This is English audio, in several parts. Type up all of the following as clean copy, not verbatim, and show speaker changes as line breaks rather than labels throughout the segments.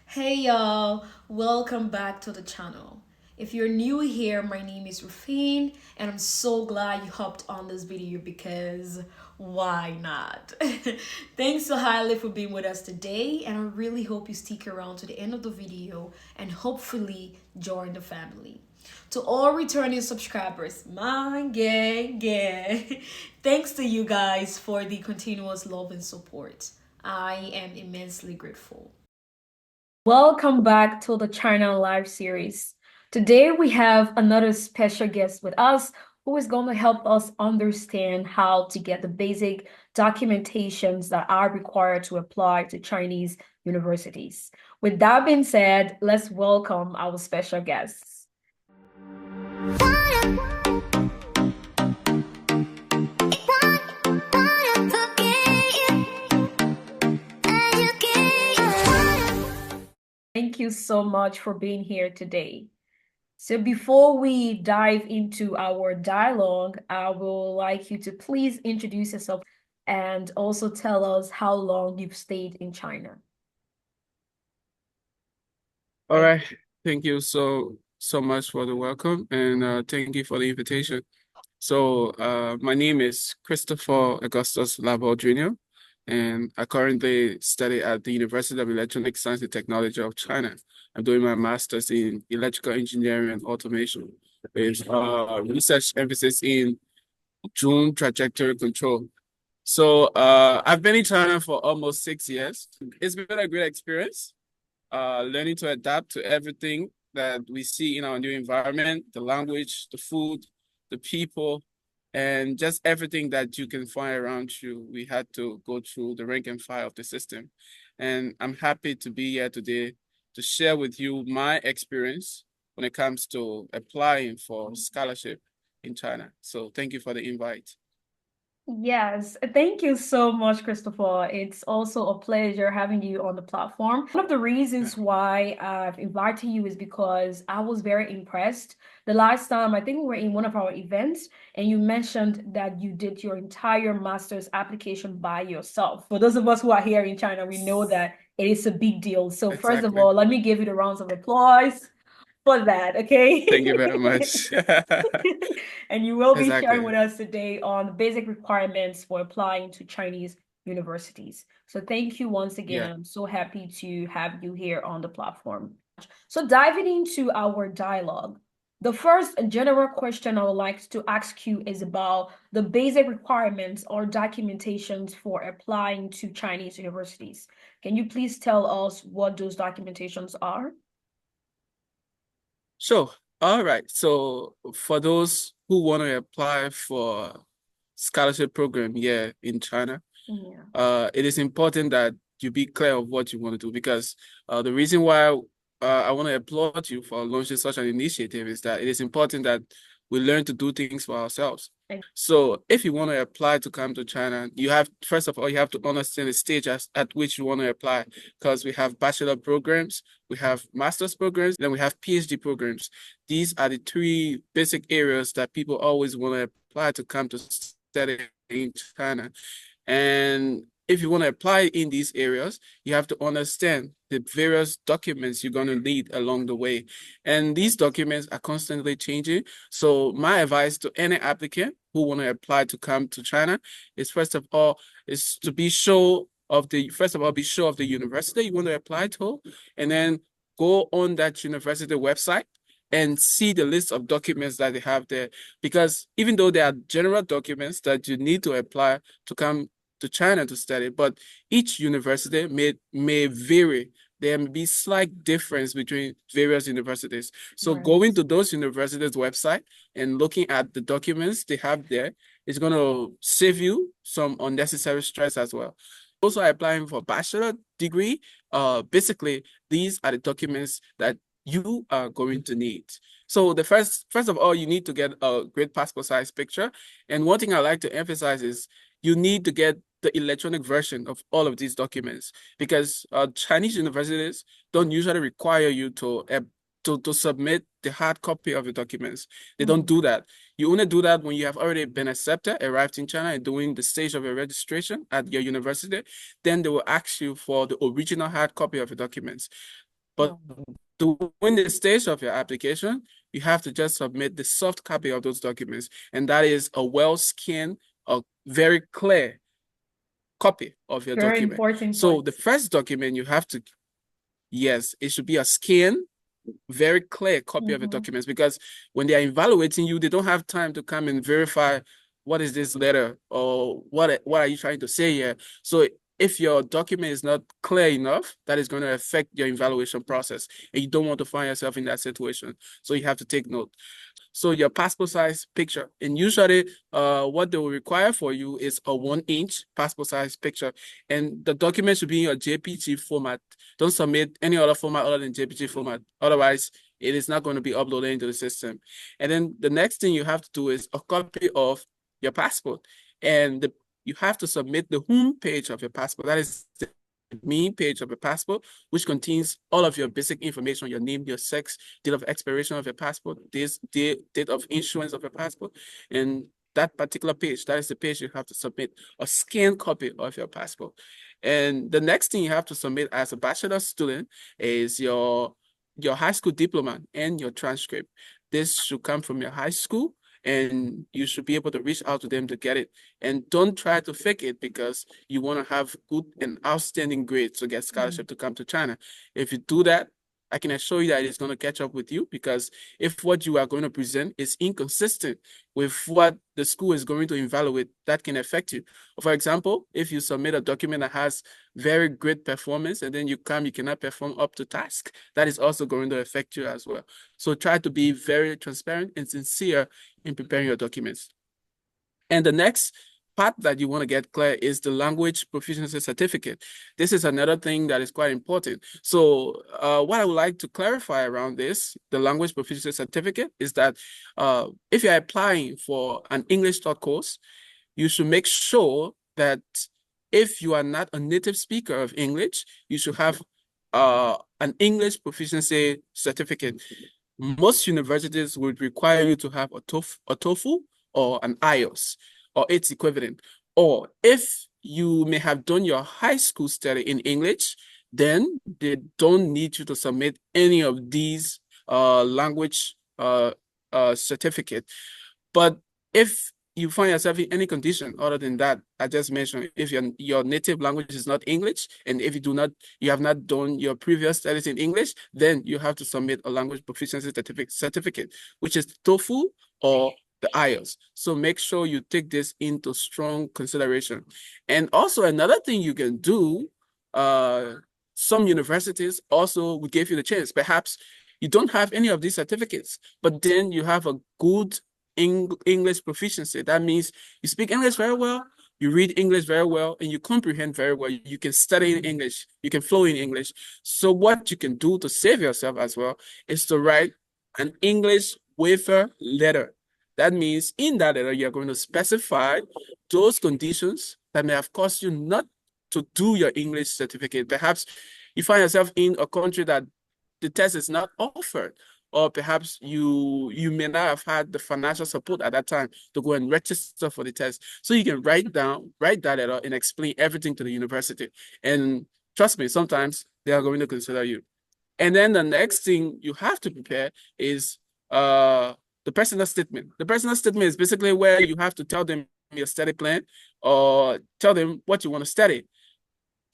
Hey y'all, welcome back to the channel. If you're new here, my name is Rufine, and I'm so glad you hopped on this video because why not? Thanks so highly for being with us today, and I really hope you stick around to the end of the video and hopefully join the family. To all returning subscribers, my gang, thanks to you guys for the continuous love and support. I am immensely grateful. Welcome back to the China Live series. Today we have another special guest with us who is going to help us understand how to get the basic documentations that are required to apply to Chinese universities. With that being said, let's welcome our special guests. Thank you so much for being here today. So before we dive into our dialogue, I would like you to please introduce yourself and also tell us how long you've stayed in China.
All right. Thank you so much for the welcome and thank you for the invitation. My name is Christopher Augustus Lavall Jr. and I currently study at the University of Electronic Science and Technology of China. I'm doing my master's in electrical engineering and automation with research emphasis in drone trajectory control. I've been in China for almost 6 years. It's been a great experience learning to adapt to everything that we see in our new environment, the language, the food, the people, and just everything that you can find around you. We had to go through the rank and file of the system. And I'm happy to be here today to share with you my experience when it comes to applying for scholarship in China. So thank you for the invite.
Yes, thank you so much, Christopher. It's also a pleasure having you on the platform. One of the
Yeah.
reasons why I've invited you is because I was very impressed. The last time, I think we were in one of our events, and you mentioned that you did your entire master's application by yourself. For those of us who are here in China, we know that it is a big deal. So, first of
Exactly.
all, let me give you the rounds of applause for that,
Thank you
okay?
very much.
And you will be sharing
Exactly.
with us today on the basic requirements for applying to Chinese universities. So thank you once again.
Yeah.
I'm so happy to have you here on the platform. So diving into our dialogue, the first general question I would like to ask you is about the basic requirements or documentations for applying to Chinese universities. Can you please tell us what those documentations are?
Sure. All right. So for those who want to apply for scholarship program here in China,
Yeah.
it is important that you be clear of what you want to do because the reason why I want to applaud you for launching such an initiative is that it is important that we learn to do things for ourselves. So if you want to apply to come to China, you have, first of all, you have to understand the stage at which you want to apply because we have bachelor programs, we have master's programs, then we have PhD programs. These are the three basic areas that people always want to apply to come to study in China. And if you want to apply in these areas, you have to understand the various documents you're going to need along the way. And these documents are constantly changing. So my advice to any applicant who want to apply to come to China is first of all, is to be sure of the, first of all, be sure of the university you want to apply to, and then go on that university website and see the list of documents that they have there. Because even though there are general documents that you need to apply to come to China to study, but each university may vary. There may be slight difference between various universities. So going
Right.
to those universities' website and looking at the documents they have there is going to save you some unnecessary stress as well. Also applying for bachelor degree, basically these are the documents that you are going to need. So the first of all, you need to get a great passport size picture. And one thing I like to emphasize is you need to get the electronic version of all of these documents because Chinese universities don't usually require you to submit the hard copy of the documents. They don't
Mhm.
do that. You only do that when you have already been accepted, arrived in China, and doing the stage of your registration at your university. Then they will ask you for the original hard copy of the documents. But during the stage of your application, you have to just submit the soft copy of those documents, and that is a well-scanned, a very clear copy of your
Very
document.
important
So
point.
the first document you have to, yes, it should be a scanned, very clear copy of your
Mm-hmm.
documents, because when they are evaluating you, they don't have time to come and verify what is this letter or what are you trying to say here. So if your document is not clear enough, that is going to affect your evaluation process, and you don't want to find yourself in that situation. So you have to take note. So your passport size picture, and usually what they will require for you is a 1-inch passport size picture, and the document should be in your JPG format. Don't submit any other format other than JPG format. Otherwise, it is not going to be uploaded into the system. And then the next thing you have to do is a copy of your passport, and you have to submit the home page of your passport. That is the main page of your passport, which contains all of your basic information: your name, your sex, date of expiration of your passport, this date of issuance of your passport, and that particular page, that is the page you have to submit a scanned copy of your passport. And the next thing you have to submit as a bachelor student is your high school diploma and your transcript. This should come from your high school, and you should be able to reach out to them to get it. And don't try to fake it, because you want to have good and outstanding grades to get scholarship to come to China. If you do that, I can assure you that it's going to catch up with you, because if what you are going to present is inconsistent with what the school is going to evaluate, that can affect you. For example, if you submit a document that has very great performance and then you cannot perform up to task, that is also going to affect you as well. So try to be very transparent and sincere in preparing your documents. And the next part that you want to get clear is the language proficiency certificate. This is another thing that is quite important. So what I would like to clarify around this, the language proficiency certificate, is that if you're applying for an English taught course, you should make sure that if you are not a native speaker of English, you should have an English proficiency certificate. Most universities would require you to have a TOEFL or an IELTS or its equivalent. Or if you may have done your high school study in English, then they don't need you to submit any of these language certificate. But if you find yourself in any condition other than that I just mentioned, if your native language is not English, and if you have not done your previous studies in English, then you have to submit a language proficiency certificate, which is TOEFL or the IELTS. So make sure you take this into strong consideration. And also another thing you can do, some universities also will give you the chance. Perhaps you don't have any of these certificates, but then you have a good English proficiency. That means you speak English very well, you read English very well, and you comprehend very well. You can study in English, you can flow in English. So what you can do to save yourself as well is to write an English waiver letter. That means in that letter, you're going to specify those conditions that may have caused you not to do your English certificate. Perhaps you find yourself in a country that the test is not offered, or perhaps you may not have had the financial support at that time to go and register for the test. So you can write that letter and explain everything to the university. And trust me, sometimes they are going to consider you. And then the next thing you have to prepare is the personal statement. The personal statement is basically where you have to tell them your study plan, or tell them what you want to study,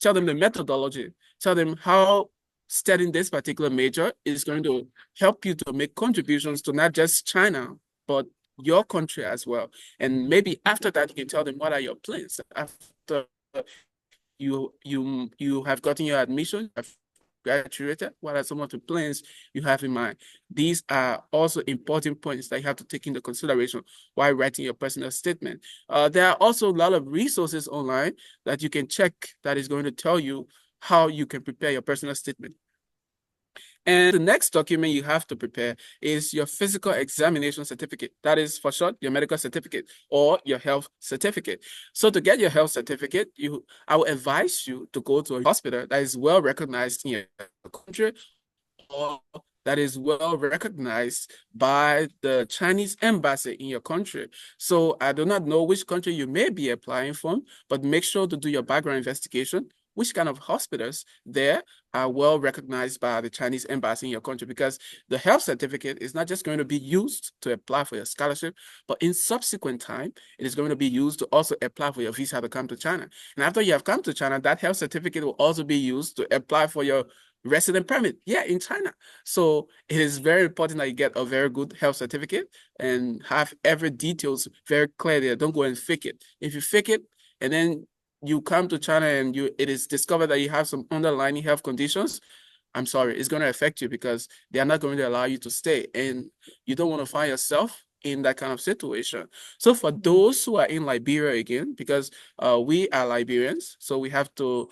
tell them the methodology, tell them how studying this particular major is going to help you to make contributions to not just China, but your country as well. And maybe after that, you can tell them what are your plans after you have gotten your admission, have graduated. What are some of the plans you have in mind? These are also important points that you have to take into consideration while writing your personal statement. There are also a lot of resources online that you can check that is going to tell you how you can prepare your personal statement. And the next document you have to prepare is your physical examination certificate. That is, for short, your medical certificate or your health certificate. So to get your health certificate, I will advise you to go to a hospital that is well recognized in your country, or that is well recognized by the Chinese embassy in your country. So I do not know which country you may be applying from, but make sure to do your background investigation which kind of hospitals there are well recognized by the Chinese embassy in your country, because the health certificate is not just going to be used to apply for your scholarship, but in subsequent time, it is going to be used to also apply for your visa to come to China. And after you have come to China, that health certificate will also be used to apply for your resident permit, in China. So it is very important that you get a very good health certificate and have every details very clear there. Don't go and fake it. If you fake it and then you come to China and it is discovered that you have some underlying health conditions, I'm sorry, it's going to affect you, because they are not going to allow you to stay, and you don't want to find yourself in that kind of situation. So for those who are in Liberia again, because we are Liberians, so we have to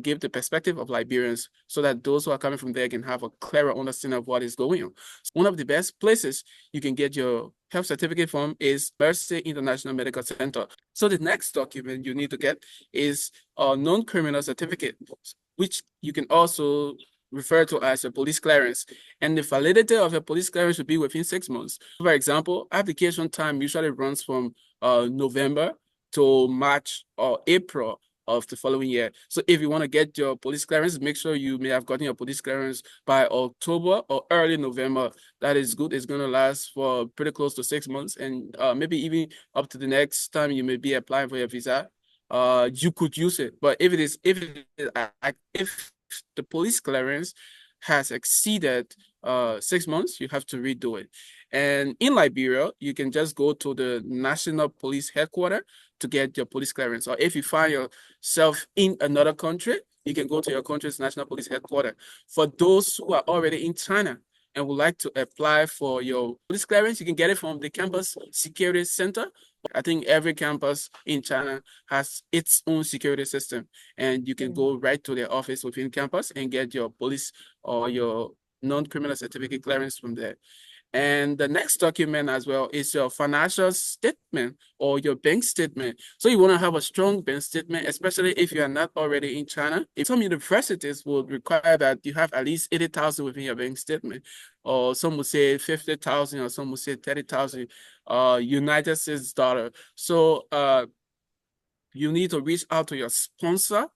give the perspective of Liberians so that those who are coming from there can have a clearer understanding of what is going on. So one of the best places you can get your health certificate from is Mercy International Medical Center. So the next document you need to get is a non-criminal certificate, which you can also refer to as a police clearance. And the validity of a police clearance should be within 6 months. For example, application time usually runs from November to March or April of the following year. So if you want to get your police clearance, make sure you may have gotten your police clearance by October or early November. That is good. It's going to last for pretty close to 6 months, and maybe even up to the next time you may be applying for your visa. You could use it. But if the police clearance has exceeded 6 months, you have to redo it. And in Liberia, you can just go to the National Police Headquarters to get your police clearance. Or if you find yourself in another country, you can go to your country's National Police Headquarters. For those who are already in China and would like to apply for your police clearance, you can get it from the campus security center. I think every campus in China has its own security system, and you can go right to their office within campus and get your police or your non-criminal certificate clearance from there. And the next document as well is your financial statement or your bank statement. So you want to have a strong bank statement, especially if you are not already in China. If some universities would require that you have at least 80,000 within your bank statement, or some would say 50,000, or some would say 30,000 United States dollar. So you need to reach out to your sponsor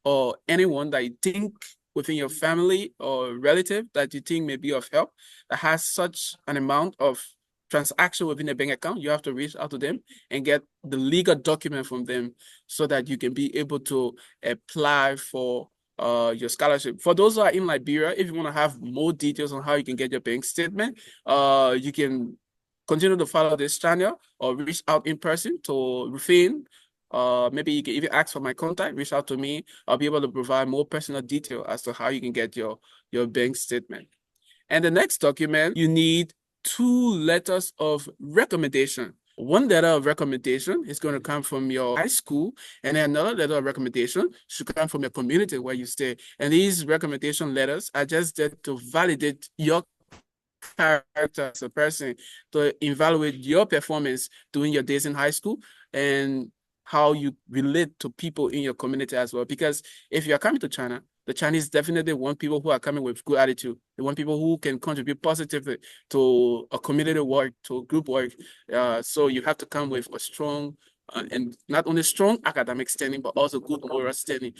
or anyone that you think within your family or relative that you think may be of help that has such an amount of transaction within a bank account. You have to reach out to them and get the legal document from them so that you can be able to apply for your scholarship. For those who are in Liberia, if you want to have more details on how you can get your bank statement, you can continue to follow this channel or reach out in person to Rufin. Maybe you can even ask for my contact, reach out to me. I'll be able to provide more personal detail as to how you can get your bank statement. And the next document, you need 2 letters of recommendation. One letter of recommendation is going to come from your high school, and then another letter of recommendation should come from your community where you stay. And these recommendation letters are just there to validate your character as a person, to evaluate your performance during your days in high school and how you relate to people in your community as well. Because if you're coming to China, the Chinese definitely want people who are coming with good attitude. They want people who can contribute positively to a community work, to group work. So you have to come with a strong and not only strong academic standing, but also good moral standing.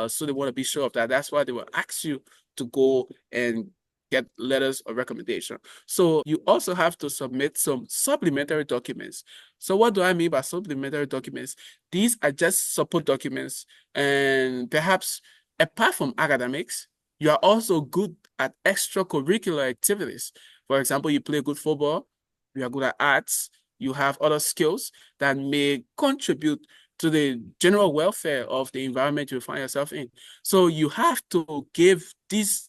So they want to be sure of that. That's why they will ask you to go and get letters of recommendation. So you also have to submit some supplementary documents. So what do I mean by supplementary documents? These are just support documents, and perhaps apart from academics, you are also good at extracurricular activities. For example, you play good football, you are good at arts, you have other skills that may contribute to the general welfare of the environment you find yourself in. So you have to give these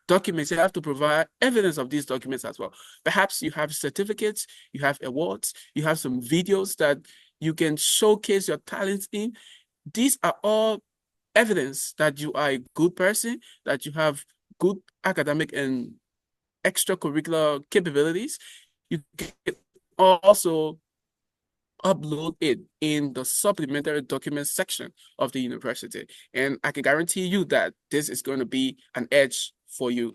documents, you have to provide evidence of these documents as well. Perhaps you have certificates, you have awards, you have some videos that you can showcase your talents in. These are all evidence that you are a good person, that you have good academic and extracurricular capabilities. You can also upload it in the supplementary documents section of the university. And I can guarantee you that this is going to be an edge for you.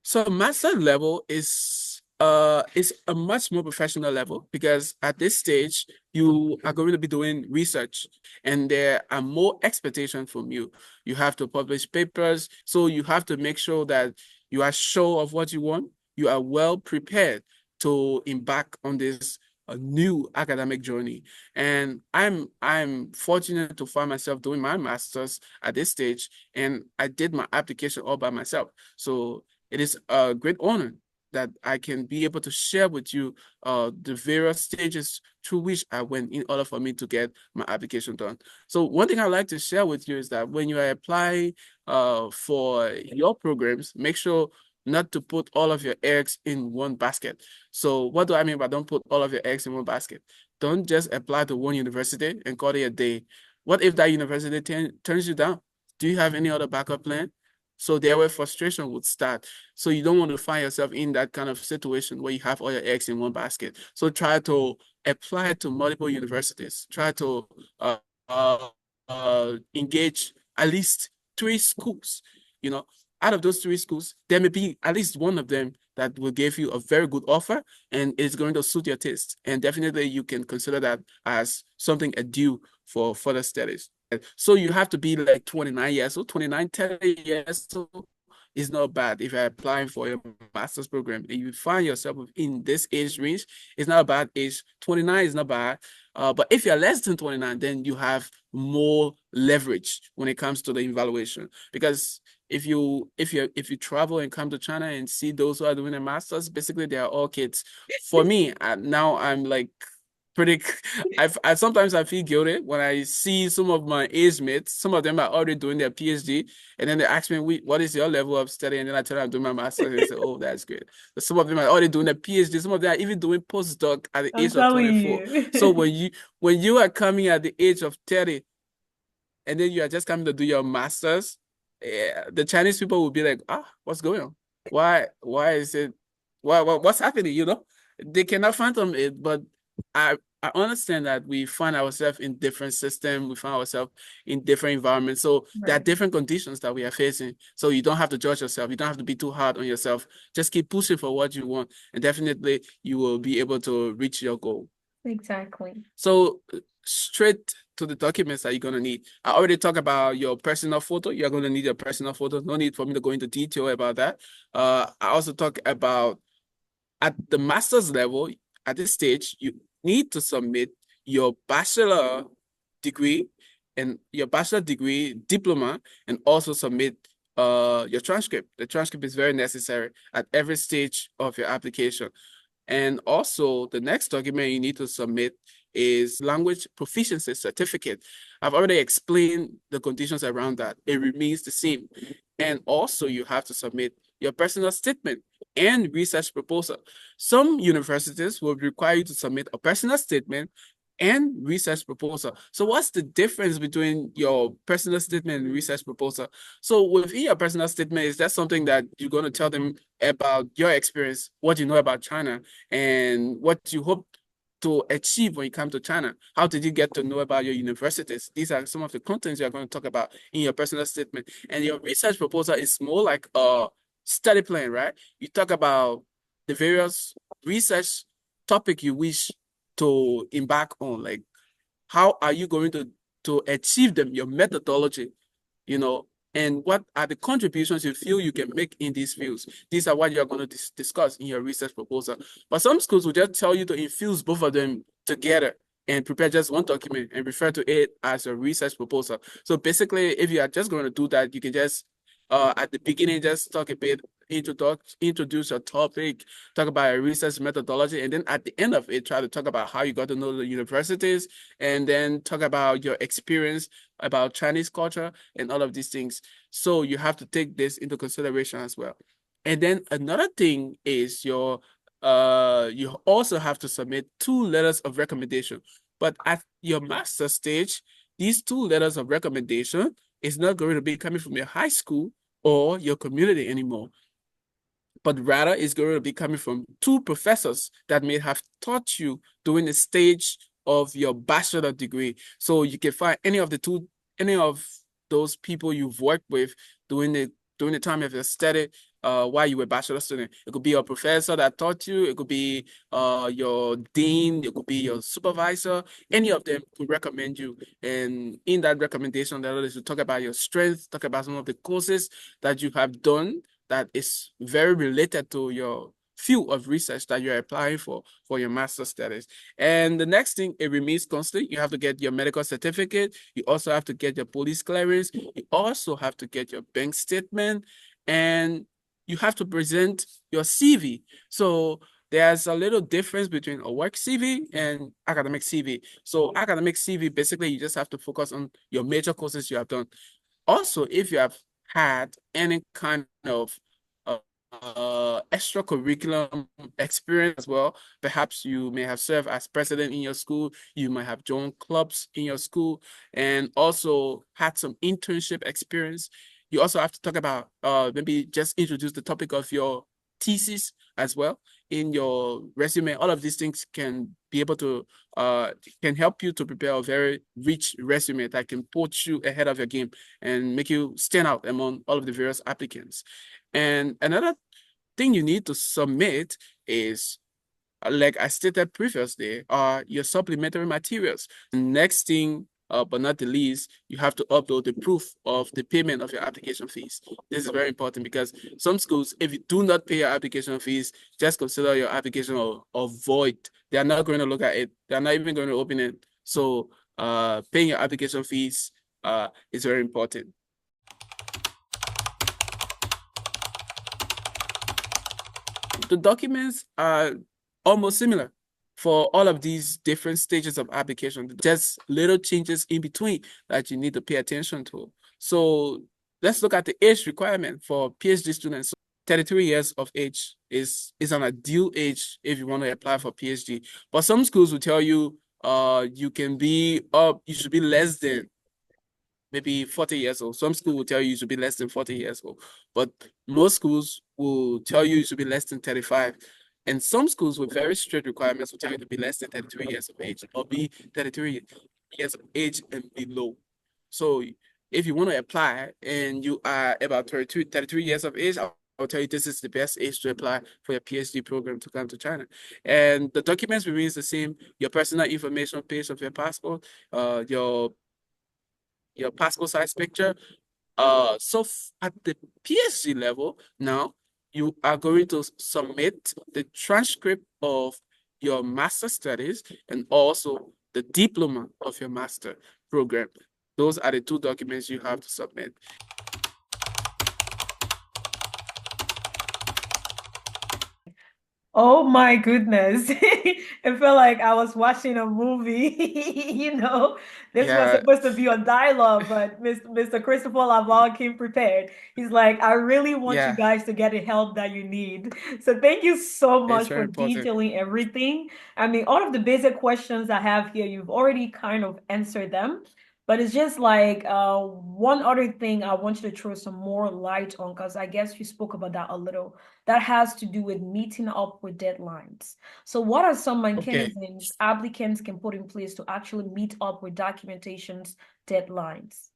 So master level is It's a much more professional level because at this stage you are going to be doing research and there are more expectations from you. You have to publish papers, so you have to make sure that you are sure of what you want. You are well prepared to embark on this new academic journey. And I'm fortunate to find myself doing my master's at this stage, and I did my application all by myself. So it is a great honor that I can be able to share with you the various stages through which I went in order for me to get my application done. So one thing I'd like to share with you is that when you apply for your programs, make sure not to put all of your eggs in one basket. So what do I mean by don't put all of your eggs in one basket? Don't just apply to one university and call it a day. What if that university turns you down? Do you have any other backup plan? So there where frustration would start. So you don't want to find yourself in that kind of situation where you have all your eggs in one basket. So try to apply to multiple universities. Try to uh, engage at least three schools. You know, out of those three schools, there may be at least one of them that will give you a very good offer and it's going to suit your taste. And definitely you can consider that as something due for further studies. So you have to be like 29 years old, 29, 30 years old is not bad. If you're applying for your master's program and you find yourself in this age range, it's not a bad age. 29 is not bad. But if you're less than 29, then you have more leverage when it comes to the evaluation. Because if you travel and come to China and see those who are doing a master's, basically they are all kids. For me, now I'm like pretty. I sometimes I feel guilty when I see some of my age mates. Some of them are already doing their PhD, and then they ask me, "What is your level of study?" And then I tell them I'm doing my master's, and they say, "Oh, that's great." But some of them are already doing their PhD. Some of them are even doing postdoc at the
I'm
age of
telling
24.
you.
So when you are coming at the age of 30, and then you are just coming to do your master's, yeah, the Chinese people will be like, what's going on? Why is it, what's happening? They cannot fathom it, but I understand that we find ourselves in different systems, we find ourselves in different environments. So there are
Right.
different conditions that we are facing. So you don't have to judge yourself. You don't have to be too hard on yourself. Just keep pushing for what you want, and definitely you will be able to reach your goal.
Exactly.
So straight to the documents that you're gonna need. I already talked about your personal photo. You're gonna need your personal photo. No need for me to go into detail about that. I also talk about at the master's level, at this stage, you need to submit your bachelor degree and your bachelor degree diploma and also submit your transcript. The transcript is very necessary at every stage of your application. And also, the next document you need to submit is language proficiency certificate. I've already explained the conditions around that. It remains the same. And also, you have to submit your personal statement and research proposal. Some universities will require you to submit a personal statement and research proposal. So what's the difference between your personal statement and research proposal? So within your personal statement, is that something that you're going to tell them about your experience, what you know about China, and what you hope to achieve when you come to China? How did you get to know about your universities? These are some of the contents you're going to talk about in your personal statement. And your research proposal is more like a study plan, right? You talk about the various research topic you wish to embark on, like how are you going to achieve them, your methodology, you know, and what are the contributions you feel you can make in these fields. These are what you're going to discuss in your research proposal. But some schools will just tell you to infuse both of them together and prepare just one document and refer to it as a research proposal. So basically, if you are just going to do that, you can just at the beginning just talk a bit, introduce your topic, talk about your research methodology, and then at the end of it, try to talk about how you got to know the universities, and then talk about your experience about Chinese culture and all of these things. So you have to take this into consideration as well. And then another thing is you also have to submit two letters of recommendation. But at your master stage, these two letters of recommendation is not going to be coming from your high school or your community anymore, but rather it's going to be coming from two professors that may have taught you during the stage of your bachelor degree. So you can find any of those people you've worked with during the time of your study while you were a bachelor student. It could be your professor that taught you. It could be your dean. It could be your supervisor. Any of them could recommend you. And in that recommendation, that is to talk about your strengths, talk about some of the courses that you have done that is very related to your field of research that you're applying for your master's studies. And the next thing, it remains constant. You have to get your medical certificate. You also have to get your police clearance. You also have to get your bank statement, and you have to present your CV. So there's a little difference between a work CV and academic CV. So academic CV, basically, you just have to focus on your major courses you have done. Also, if you have had any kind of extracurricular experience as well, perhaps you may have served as president in your school, you might have joined clubs in your school, and also had some internship experience. You also have to talk about maybe just introduce the topic of your thesis as well in your resume. All of these things can be able to can help you to prepare a very rich resume that can put you ahead of your game and make you stand out among all of the various applicants. And another thing you need to submit is, like I stated previously, are your supplementary materials. Next thing, but not the least, you have to upload the proof of the payment of your application fees. This is very important because some schools, if you do not pay your application fees, just consider your application a void. They are not going to look at it. They are not even going to open it. So paying your application fees is very important. The documents are almost similar for all of these different stages of application. Just little changes in between that you need to pay attention to. So let's look at the age requirement for PhD students. 33 years of age is an ideal age if you want to apply for PhD. But some schools will tell you you can be up, you should be less than maybe 40 years old. Some school will tell you should be less than 40 years old, but most schools will tell you should be less than 35. And some schools with very strict requirements will tell you to be less than 33 years of age or be 33 years of age and below. So if you want to apply and you are about 33 years of age, I'll tell you this is the best age to apply for your PhD program to come to China. And the documents remains the same: your personal information page of your passport, your passport size picture. So at the PhD level, now you are going to submit the transcript of your master studies and also the diploma of your master program. Those are the two documents you have to submit.
Oh my goodness. It felt like I was watching a movie. This was
Yeah,
supposed to be a dialogue, but Mr. Christopher Lavall came prepared. He's like, I really want you
yeah,
guys to get the help that you need. So thank you so
it's
much
very
for
important.
detailing everything. I mean, all of the basic questions I have here, you've already kind of answered them. But it's just like one other thing I want you to throw some more light on, because I guess you spoke about that a little. That has to do with meeting up with deadlines. So what are some
Okay.
mechanisms applicants can put in place to actually meet up with documentation's deadlines?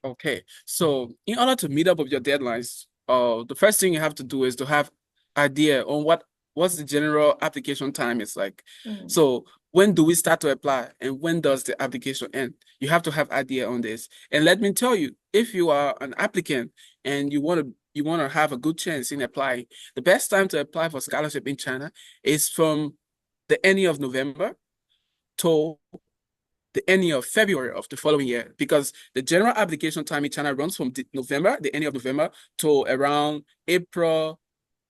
Okay, so in order to meet up with your deadlines, the first thing you have to do is to have idea on what's the general application time is like.
Mm,
So when do we start to apply and when does the application end? You have to have idea on this. And let me tell you, if you are an applicant and you want to have a good chance in applying, the best time to apply for scholarship in China is from the ending of November to the ending of February of the following year, because the general application time in China runs from November, the ending of November, to around April,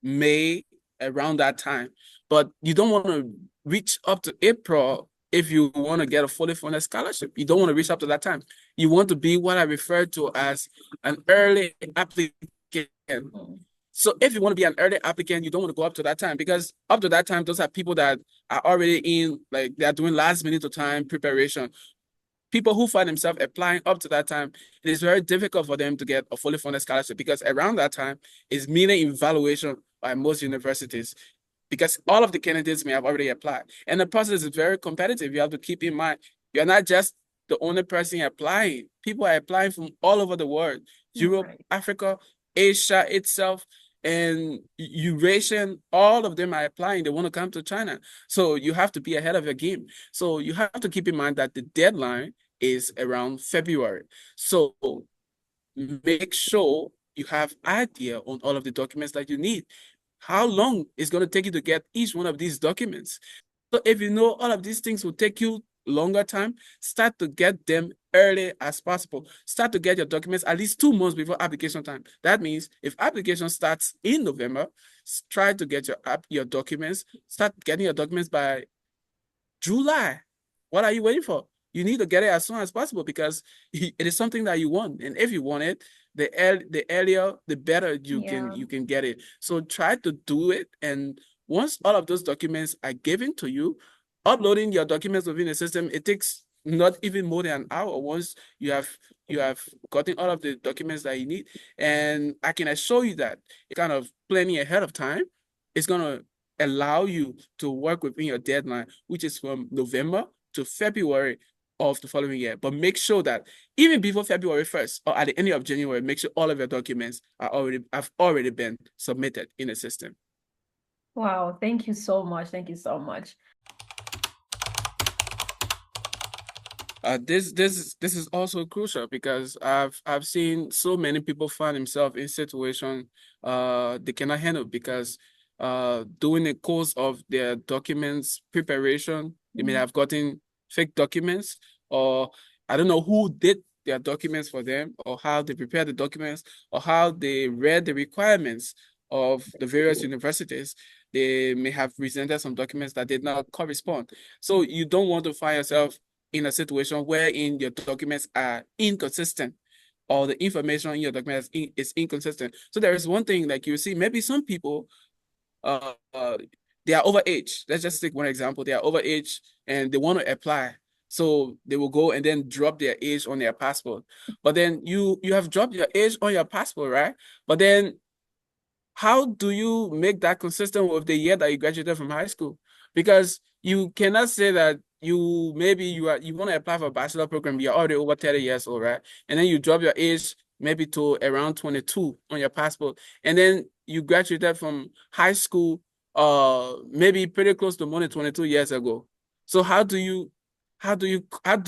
May, around that time. But you don't want to reach up to April if you want to get a fully funded scholarship. You don't want to reach up to that time. You want to be what I refer to as an early applicant.
mm,
So if you want to be an early applicant, you don't want to go up to that time, because up to that time, those are people that are already in, like they are doing last minute of time preparation. People who find themselves applying up to that time, it is very difficult for them to get a fully funded scholarship, because around that time is merely evaluation by most universities, because all of the candidates may have already applied. And the process is very competitive. You have to keep in mind, you're not just the only person applying. People are applying from all over the world: Europe,
right.
Africa, Asia itself. and Eurasian, all of them are applying. They want to come to China. So you have to be ahead of your game. So you have to keep in mind that the deadline is around February. So make sure you have idea on all of the documents that you need. How long it's going to take you to get each one of these documents? So if you know all of these things will take you longer time, start to get them early as possible. Start to get your documents at least 2 months before application time. That means if application starts in November, try to get your documents. Start getting your documents by July. What are you waiting for? You need to get it as soon as possible because it is something that you want. And if you want it, the earlier, the better
Yeah.
you can get it. So try to do it. And once all of those documents are given to you, uploading your documents within the system, it takes not even more than an hour once you have gotten all of the documents that you need. And I can assure you that kind of planning ahead of time is gonna allow you to work within your deadline, which is from November to February of the following year. But make sure that even before February 1st or at the end of January, make sure all of your documents have already been submitted in the system.
Wow, thank you so much. Thank you so much.
This is also crucial because I've seen so many people find themselves in situation they cannot handle because during the course of their documents preparation they may have gotten fake documents, or I don't know who did their documents for them, or how they prepared the documents, or how they read the requirements of the various universities. They may have presented some documents that did not correspond. So you don't want to find yourself in a situation wherein your documents are inconsistent, or the information in your documents is inconsistent. So there is one thing, like you see, maybe some people uh, uh they are overage. Let's just take one example. They are overage and they want to apply. So they will go and then drop their age on their passport. But then you have dropped your age on your passport, right? But then how do you make that consistent with the year that you graduated from high school? Because you cannot say that you want to apply for a bachelor program, you're already over 30 years old, right? And then you drop your age maybe to around 22 on your passport. And then you graduated from high school maybe pretty close to more than 22 years ago. So how do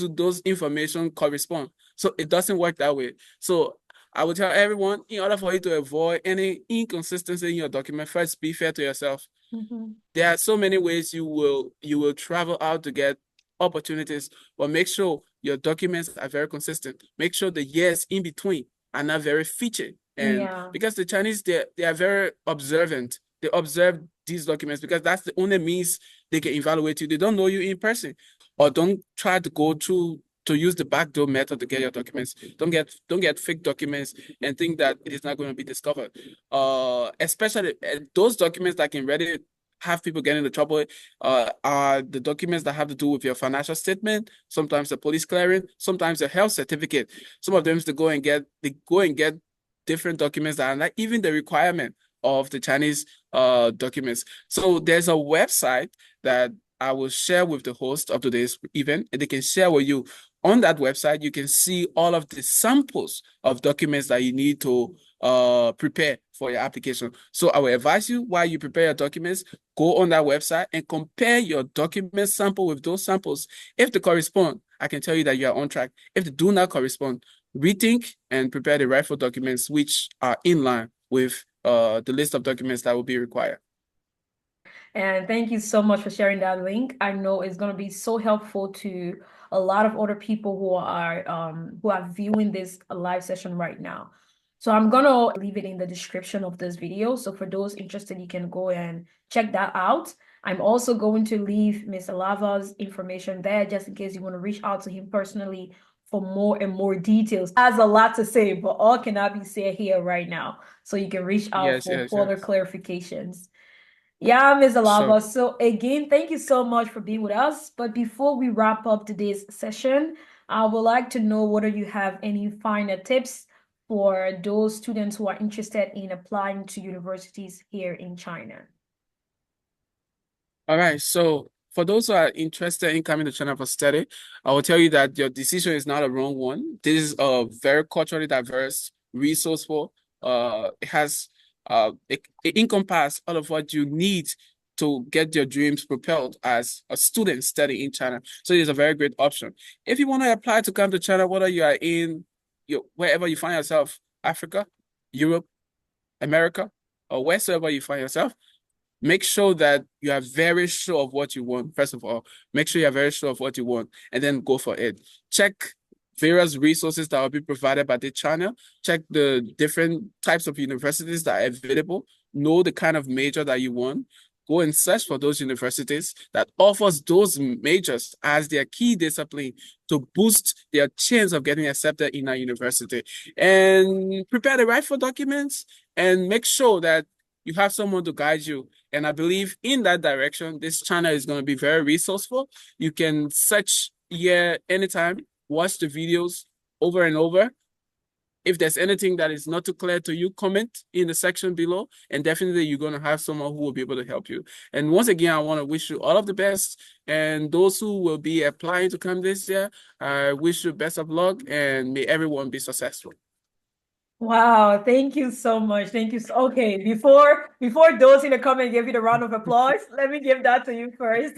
those information correspond? So it doesn't work that way. So I would tell everyone, in order for you to avoid any inconsistency in your document, first be fair to yourself.
Mm-hmm.
There are so many ways you will travel out to get opportunities, but make sure your documents are very consistent. Make sure the years in between are not very featured. And
Yeah.
because the Chinese, they are very observant. They observe these documents because that's the only means they can evaluate you. They don't know you in person, or don't try to go through to use the backdoor method to get your documents. Don't get fake documents and think that it is not going to be discovered. Especially those documents that can ready have people getting into trouble are the documents that have to do with your financial statement, sometimes the police clearance, sometimes the health certificate. Some of them they go and get different documents that are not even the requirement of the Chinese documents. So there's a website that I will share with the host of today's event, and they can share with you. On that website, you can see all of the samples of documents that you need to prepare for your application. So I will advise you, while you prepare your documents, go on that website and compare your document sample with those samples. If they correspond, I can tell you that you are on track. If they do not correspond, rethink and prepare the rightful documents which are in line with the list of documents that will be required.
And thank you so much for sharing that link. I know it's going to be so helpful to a lot of other people who are viewing this live session right now. So I'm gonna leave it in the description of this video. So for those interested, you can go and check that out. I'm also going to leave Mr. Lavall's information there just in case you want to reach out to him personally for more and more details. He has a lot to say, but all cannot be said here right now. So you can reach out
Yes,
for
yes,
further
yes.
clarifications. Yeah, Ms.
Sure.
Alaba. So again, thank you so much for being with us. But before we wrap up today's session, I would like to know whether you have any final tips for those students who are interested in applying to universities here in China.
All right. So for those who are interested in coming to China for study, I will tell you that your decision is not a wrong one. This is a very culturally diverse, resourceful. It has it encompasses all of what you need to get your dreams propelled as a student studying in China. So it's a very great option. If you want to apply to come to China, whether you are in wherever you find yourself, Africa, Europe, America, or wheresoever you find yourself, make sure that you are very sure of what you want. First of all, make sure you're very sure of what you want and then go for it. Check various resources that will be provided by the channel. Check the different types of universities that are available. Know the kind of major that you want. Go and search for those universities that offers those majors as their key discipline to boost their chance of getting accepted in a university. And prepare the right for documents and make sure that you have someone to guide you. And I believe in that direction, this channel is going to be very resourceful. You can search here anytime, watch the videos over and over. If there's anything that is not too clear to you, comment in the section below, and definitely you're going to have someone who will be able to help you. And once again, I want to wish you all of the best. And those who will be applying to come this year, I wish you best of luck and may everyone be successful.
Wow, thank you so much. Thank you. Okay, before those in the comment give you the round of applause, let me give that to you first.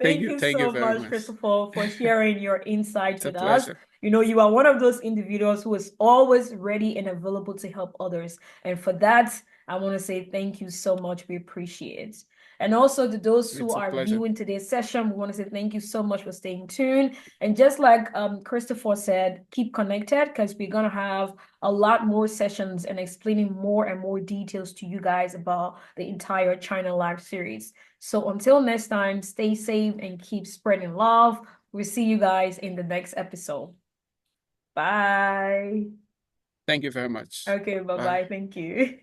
Thank you
Thank you
so
very
much,
much.
Christopher, for sharing your insights
It's a
with us.
pleasure.
You are one of those individuals who is always ready and available to help others. And for that, I want to say thank you so much. We appreciate it. And also to those who
It's a
are
pleasure.
viewing today's session, we want to say thank you so much for staying tuned. And just like Christopher said, keep connected because we're going to have a lot more sessions and explaining more and more details to you guys about the entire China Live series. So until next time, stay safe and keep spreading love. We'll see you guys in the next episode. Bye.
Thank you very much.
Okay,
Bye.
bye-bye. Thank you.